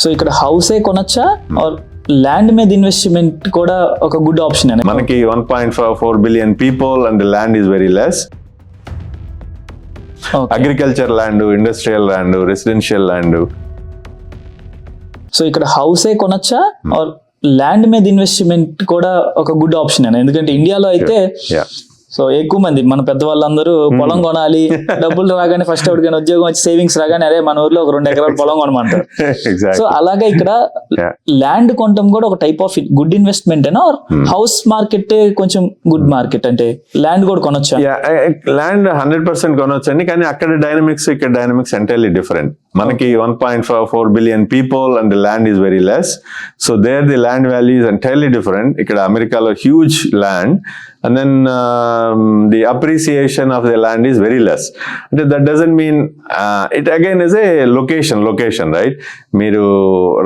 So ఇక్కడ హౌసే కొనొచ్చా are land మీద investment కూడా ఒక గుడ్ ఆప్షన్ అని? మనకి 1.4 billion people and land is very less. Agriculture land, industrial land, residential land. So ఇక్కడ హౌసే కొనొచ్చా ఆర్ ల్యాండ్ మీద ఇన్వెస్ట్మెంట్ కూడా ఒక గుడ్ ఆప్షన్ అని? ఎందుకంటే ఇండియాలో అయితే సో ఎక్కువ మంది మన పెద్దవాళ్ళందరూ పొలం కొనాలి, డబ్బులు రాగానే ఫస్ట్ ఎవరికైనా ఉద్యోగం వచ్చి సేవింగ్స్ రాగానే అరే మన ఊర్లో ఒక 2 ఎకరాల పొలం కొనమంటారు. సో అలాగే ఇక్కడ ల్యాండ్ కొనడం కూడా ఒక టైప్ ఆఫ్ గుడ్ ఇన్వెస్ట్మెంట్ అయినా హౌస్ మార్కెట్ కొంచెం గుడ్ మార్కెట్ అంటే ల్యాండ్ కూడా కొనొచ్చా? ల్యాండ్ 100% కొనొచ్చండి, కానీ అక్కడ డైనమిక్స్ ఇక్కడ డైనమిక్స్ ఎంటైర్లీ డిఫరెంట్. మనకి 1.4 billion people and land is very less. So there the land value is entirely different. ఇక్కడ అమెరికాలో huge land and then the appreciation of the land is very less. That doesn't mean it again is a location, right? మీరు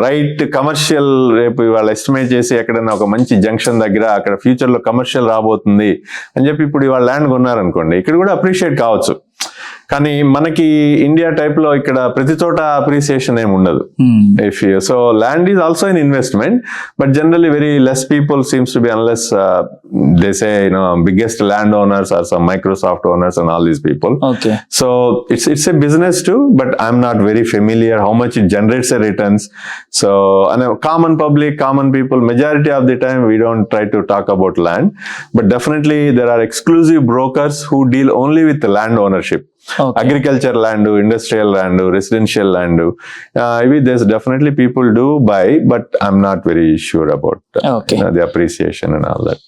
right commercial రేపు ఇవాళ estimate చేసి ఎక్కడైనా ఒక మంచి junction దగ్గర అక్కడ ఫ్యూచర్ లో కమర్షియల్ రాబోతుంది అని చెప్పి ఇప్పుడు ఇవాళ ల్యాండ్ కొన్నారనుకోండి, ఇక్కడ కూడా అప్రిషియేట్ కావచ్చు. కానీ మనకి ఇండియా టైప్ లో ఇక్కడ ప్రతి చోట అప్రిసియేషన్ ఏమి ఉండదు. So land is also an investment, but generally very less people seems to be unless they say biggest land owners are some Microsoft owners and all these people. So it's a business too, but I'm not very familiar how much it generates a returns. So common public, common people, majority of the time we don't try to talk about land, but definitely there are exclusive brokers who deal only with land ownership. Agriculture land, industrial land, residential land, there's definitely people do buy, but I'm not very sure about the appreciation and all that.